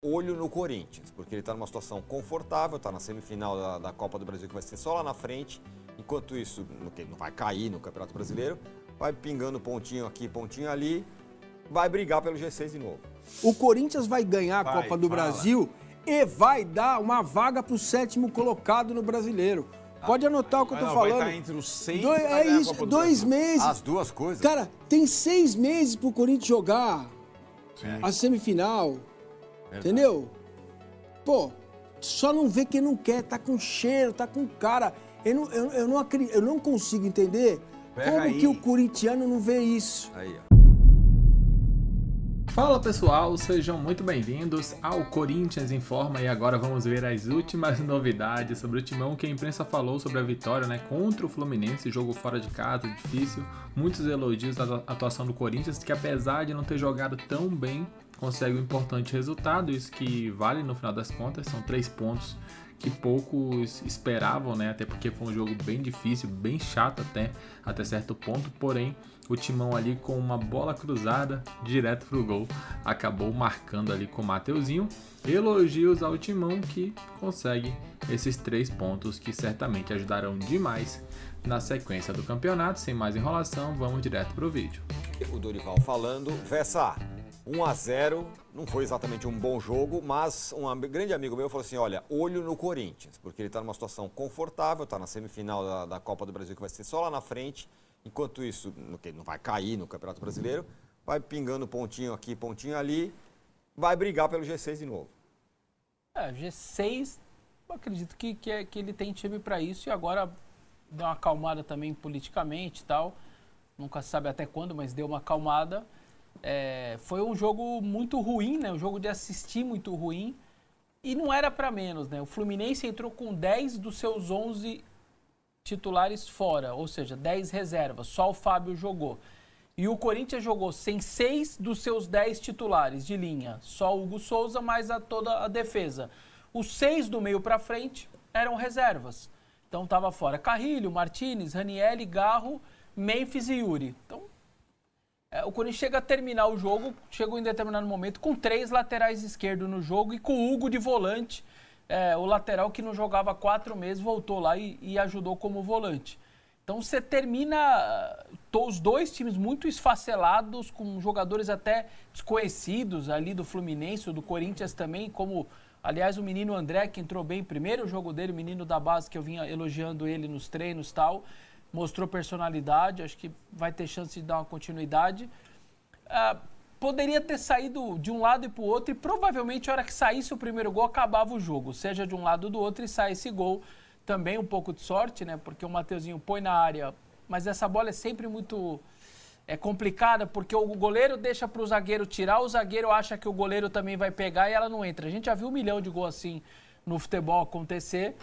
olho no Corinthians, porque ele está numa situação confortável, está na semifinal da Copa do Brasil, que vai ser só lá na frente. Enquanto isso, não vai cair no Campeonato Brasileiro, vai pingando pontinho aqui, pontinho ali, vai brigar pelo G6 de novo. O Corinthians vai ganhar a Copa do Brasil e vai dar uma vaga para o 7º colocado no Brasileiro. Pode anotar o que eu tô falando. Vai estar entre os 6 É isso, 2 meses. As duas coisas. Cara, tem 6 meses pro Corinthians jogar a semifinal. Entendeu? Pô, só não vê quem não quer, tá com cheiro, tá com cara. Eu não consigo entender que o corintiano não vê isso. Aí, ó. Fala pessoal, sejam muito bem-vindos ao Corinthians Informa e agora vamos ver as últimas novidades sobre o timão que a imprensa falou sobre a vitória contra o Fluminense, jogo fora de casa, difícil, muitos elogios da atuação do Corinthians, que apesar de não ter jogado tão bem, consegue um importante resultado, isso que vale no final das contas, são 3 pontos que poucos esperavam, até porque foi um jogo bem difícil, bem chato até certo ponto, porém o timão ali com uma bola cruzada direto pro gol, acabou marcando ali com o Mateuzinho. Elogios ao timão que consegue esses 3 pontos que certamente ajudarão demais na sequência do campeonato. Sem mais enrolação, vamos direto pro vídeo. O Dorival falando, Vessa, 1-0, não foi exatamente um bom jogo, mas um grande amigo meu falou assim, olha, olho no Corinthians, porque ele está numa situação confortável, está na semifinal da Copa do Brasil, que vai ser só lá na frente. Enquanto isso, não vai cair no Campeonato Brasileiro, vai pingando pontinho aqui, pontinho ali, vai brigar pelo G6 de novo. G6, eu acredito que ele tem time para isso e agora deu uma acalmada também politicamente e tal. Nunca se sabe até quando, mas deu uma acalmada. Foi um jogo muito ruim, um jogo de assistir muito ruim e não era para menos. O Fluminense entrou com 10 dos seus 11 titulares fora, ou seja, 10 reservas, só o Fábio jogou. E o Corinthians jogou sem 6 dos seus 10 titulares de linha, só o Hugo Souza, mais toda a defesa. Os 6 do meio para frente eram reservas. Então estava fora Carrilho, Martinez, Ranieri, Garro, Memphis e Yuri. Então o Corinthians chega a terminar o jogo, chegou em determinado momento com 3 laterais esquerdos no jogo e com o Hugo de volante. O lateral que não jogava há 4 meses voltou lá e ajudou como volante. Então você termina os 2 times muito esfacelados, com jogadores até desconhecidos ali do Fluminense, ou do Corinthians também, como, aliás, o menino André, que entrou bem, primeiro jogo dele, o menino da base, que eu vinha elogiando ele nos treinos e tal, mostrou personalidade, acho que vai ter chance de dar uma continuidade. Poderia ter saído de um lado e para o outro e provavelmente a hora que saísse o primeiro gol acabava o jogo, seja de um lado ou do outro e sai esse gol. Também um pouco de sorte, porque o Mateuzinho põe na área, mas essa bola é sempre muito complicada, porque o goleiro deixa para o zagueiro tirar, o zagueiro acha que o goleiro também vai pegar e ela não entra. A gente já viu 1 milhão de gols assim no futebol acontecer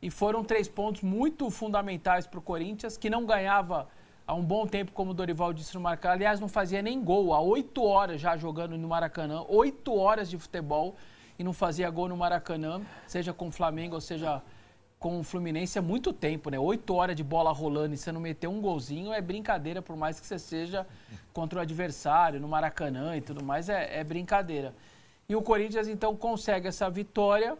e foram 3 pontos muito fundamentais para o Corinthians, que não ganhava há um bom tempo, como o Dorival disse no Maracanã. Aliás, não fazia nem gol, há 8 horas já jogando no Maracanã, 8 horas de futebol e não fazia gol no Maracanã, seja com o Flamengo ou seja com o Fluminense, é muito tempo, 8 horas de bola rolando e você não meter um golzinho é brincadeira, por mais que você seja contra o adversário, no Maracanã e tudo mais, é brincadeira. E o Corinthians, então, consegue essa vitória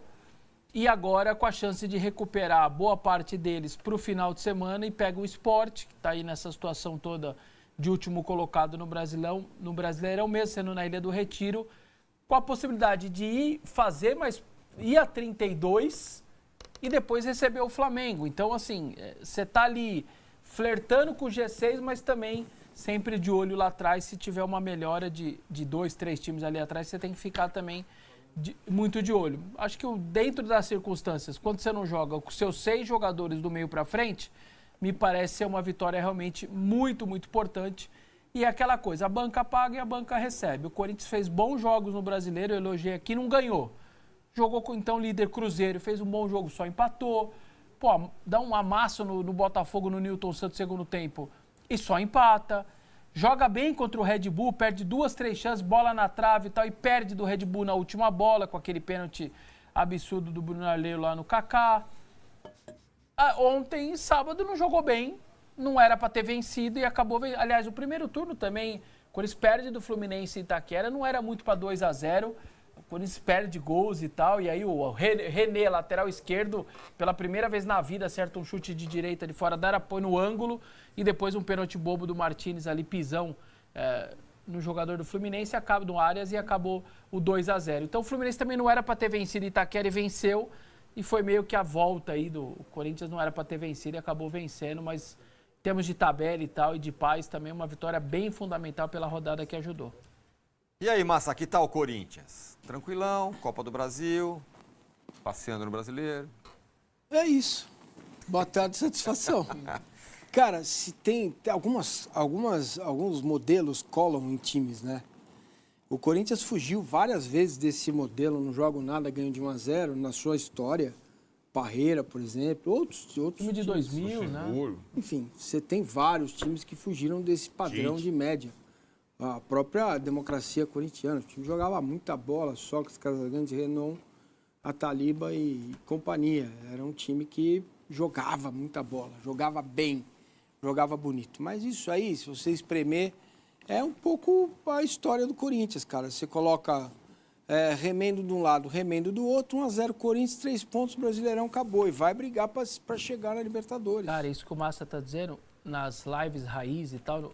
e agora com a chance de recuperar boa parte deles para o final de semana e pega o Sport, que está aí nessa situação toda de último colocado no Brasileirão, mesmo sendo na Ilha do Retiro, com a possibilidade de ir fazer, mas ir a 32 e depois receber o Flamengo. Então, assim, você está ali flertando com o G6, mas também sempre de olho lá atrás. Se tiver uma melhora de 2, 3 times ali atrás, você tem que ficar também muito de olho. Acho que dentro das circunstâncias, quando você não joga com seus 6 jogadores do meio para frente, me parece ser uma vitória realmente muito, muito importante. E é aquela coisa, a banca paga e a banca recebe. O Corinthians fez bons jogos no Brasileiro, eu elogiei aqui, não ganhou. Jogou com então líder Cruzeiro, fez um bom jogo, só empatou. Dá um amasso no Botafogo, no Newton Santos segundo tempo e só empata. Joga bem contra o Red Bull, perde 2, 3 chances, bola na trave e tal, e perde do Red Bull na última bola, com aquele pênalti absurdo do Bruno Arleiro lá no Kaká. Ontem, sábado, não jogou bem, não era para ter vencido e acabou vencendo. Aliás, o primeiro turno também, quando eles perdem do Fluminense em Itaquera, não era muito para 2-0. Corinthians perde gols e tal, e aí o René, lateral esquerdo, pela primeira vez na vida, acerta um chute de direita de fora da área, põe no ângulo, e depois um pênalti bobo do Martínez ali, pisão, no jogador do Fluminense, acaba no Arias e acabou o 2-0. Então o Fluminense também não era para ter vencido Itaquera e venceu, e foi meio que a volta aí do Corinthians, não era para ter vencido e acabou vencendo, mas em termos de tabela e tal, e de paz, também uma vitória bem fundamental pela rodada que ajudou. E aí, Massa, que tal o Corinthians? Tranquilão, Copa do Brasil, passeando no Brasileiro. É isso. Boa tarde, satisfação. Cara, se tem alguns modelos colam em times, né? O Corinthians fugiu várias vezes desse modelo, não joga nada, ganha de 1-0 na sua história. Parreira, por exemplo, outros time de 2000, né? Enfim, você tem vários times que fugiram desse padrão de média. A própria democracia corintiana, o time jogava muita bola, Sócrates, Casagrande, Renan, Ataliba e companhia. Era um time que jogava muita bola, jogava bem, jogava bonito. Mas isso aí, se você espremer, é um pouco a história do Corinthians, cara. Você coloca remendo de um lado, remendo do outro, 1-0 Corinthians, 3 pontos, Brasileirão, acabou. E vai brigar para chegar na Libertadores. Cara, isso que o Massa tá dizendo, nas lives raiz e tal,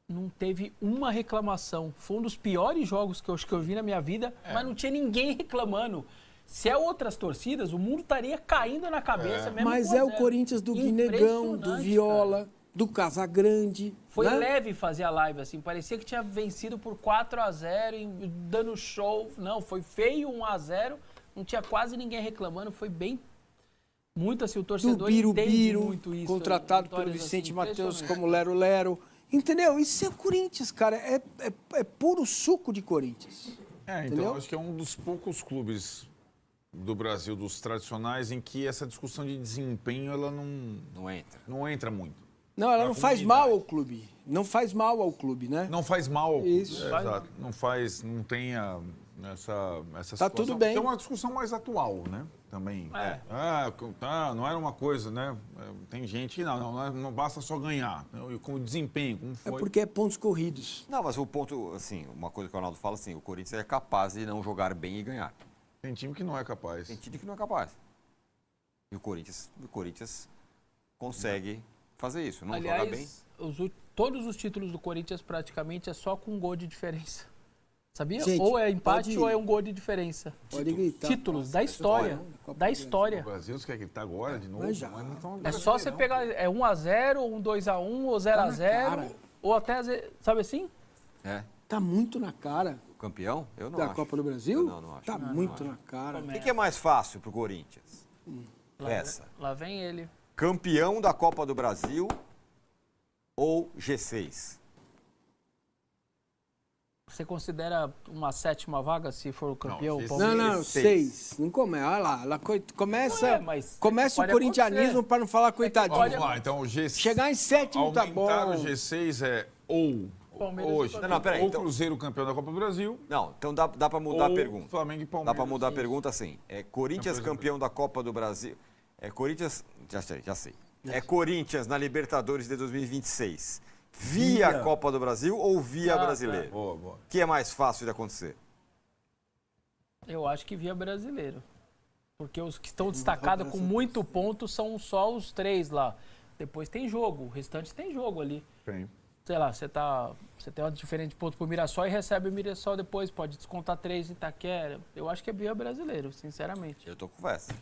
não teve uma reclamação. Foi um dos piores jogos que eu vi na minha vida, mas não tinha ninguém reclamando. Se é outras torcidas, o mundo estaria caindo na cabeça mesmo. Mas é o Corinthians do Guinegão, do Viola, cara, do Casagrande. Foi leve fazer a live, assim. Parecia que tinha vencido por 4-0, dando show. Não, foi feio 1-0. Não tinha quase ninguém reclamando. Foi bem... Muito assim, o torcedor entende muito isso. Contratado pelo Vicente Matheus como Lero-Lero. Entendeu? Isso é o Corinthians, cara. É puro suco de Corinthians. Então entendeu? Acho que é um dos poucos clubes do Brasil, dos tradicionais, em que essa discussão de desempenho, ela não entra muito. Não, ela não faz mal ao clube. Não faz mal ao clube, né? Não faz mal ao clube. Isso. Exato. Não tem essa situação. Tá tudo bem. Tem uma discussão mais atual, né? Também. Não era uma coisa, né? Tem gente que não basta só ganhar. Com o desempenho, como foi. É porque é pontos corridos. Não, mas o ponto, assim, uma coisa que o Arnaldo fala, assim, o Corinthians é capaz de não jogar bem e ganhar. Tem time que não é capaz. Tem time que não é capaz. E o Corinthians consegue fazer isso, não joga bem. Todos os títulos do Corinthians praticamente é só com um gol de diferença. Sabia? Gente, ou é empate ou é um gol de diferença. Pode gritar. Títulos da história. Da história. O Brasil, você quer gritar agora de novo? É só você pegar 1-0, ou 2-1, ou 0-0, ou até, sabe assim? Tá muito na cara. O campeão? Eu não da acho. Copa do Brasil? Eu não acho. Tá muito na cara. O que é mais fácil pro Corinthians? Lá vem ele. Campeão da Copa do Brasil ou G6? Você considera uma 7ª vaga se for o campeão? Não, 6. Não começa. Olha lá, ela começa o corintianismo para não falar coitadinho. Vamos lá, então o G6. Chegar em 7º tá bom. Aumentar o G6 é ou hoje, peraí, ou Cruzeiro campeão da Copa do Brasil. Não, então dá para mudar a pergunta. Flamengo e Palmeiras. Dá para mudar a pergunta assim. É Corinthians campeão da Copa do Brasil. É Corinthians, já sei. É Corinthians na Libertadores de 2026. Via Copa do Brasil ou via Brasileiro? Boa. O que é mais fácil de acontecer? Eu acho que via Brasileiro. Porque os que estão destacados com muito ponto são só os 3 lá. Depois tem jogo, o restante tem jogo ali. Tem. Sei lá, você tem uma diferente de ponto pro Mirassol e recebe o Mirassol depois, pode descontar 3 em Itaquera. Eu acho que é via Brasileiro, sinceramente. Eu tô com essa.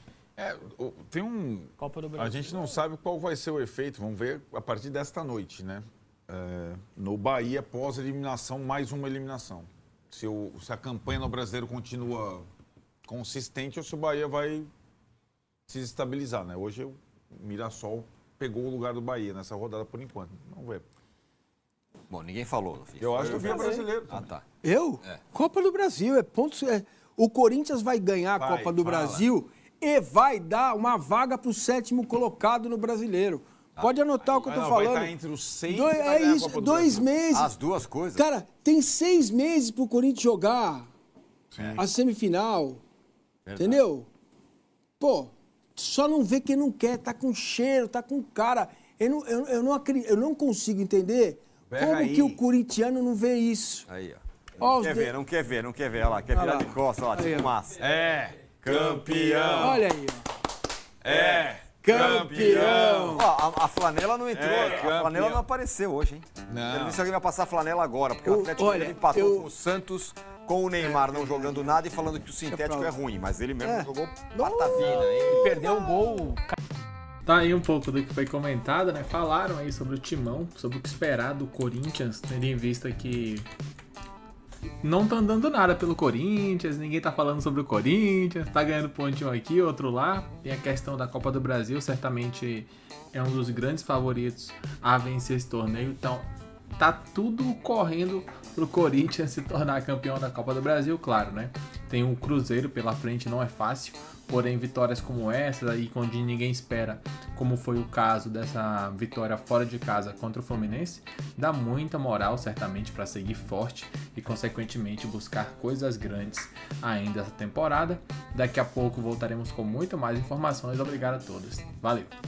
Tem Copa do Brasil. A gente não sabe qual vai ser o efeito, vamos ver a partir desta noite, né? No Bahia, pós-eliminação, mais uma eliminação. Se a campanha no Brasileiro continua consistente ou se o Bahia vai se estabilizar, né? Hoje o Mirassol pegou o lugar do Bahia nessa rodada por enquanto. Vamos ver. Bom, ninguém falou no fim. Eu acho que eu vi o Brasileiro. Tá. Eu? Copa do Brasil, o Corinthians vai ganhar a Copa do Brasil e vai dar uma vaga pro 7º colocado no Brasileiro. Pode anotar o que eu tô falando. Vai estar entre os 6 É isso, 2 meses. As duas coisas. Cara, tem 6 meses pro Corinthians jogar a semifinal. Verdade. Entendeu? Pô, só não vê quem não quer, tá com cheiro, tá com cara. Eu não consigo entender como que o corintiano não vê isso. Aí, ó. Ó, Não quer ver. Olha lá, quer virar de costas, olha lá, tipo massa. Campeão. Olha aí, ó. Campeão! Ó, a flanela não entrou, a flanela campeão. não apareceu hoje, hein? Não. Quero ver se alguém vai passar a flanela agora, porque o Atlético olha, Mineiro empatou eu- com o Santos, com o Neymar não jogando nada e falando que o sintético é ruim, mas ele mesmo jogou patavina, hein? E perdeu o gol. Tá aí um pouco do que foi comentado, né? Falaram aí sobre o Timão, sobre o que esperar do Corinthians, tendo em vista que não tá andando nada pelo Corinthians, ninguém tá falando sobre o Corinthians, tá ganhando pontinho aqui, outro lá. Tem a questão da Copa do Brasil, certamente é um dos grandes favoritos a vencer esse torneio, então tá tudo correndo pro Corinthians se tornar campeão da Copa do Brasil, claro, né? Tem o Cruzeiro pela frente, não é fácil, porém vitórias como essa aí, onde ninguém espera, como foi o caso dessa vitória fora de casa contra o Fluminense, dá muita moral certamente para seguir forte e consequentemente buscar coisas grandes ainda essa temporada. Daqui a pouco voltaremos com muito mais informações. Obrigado a todos. Valeu!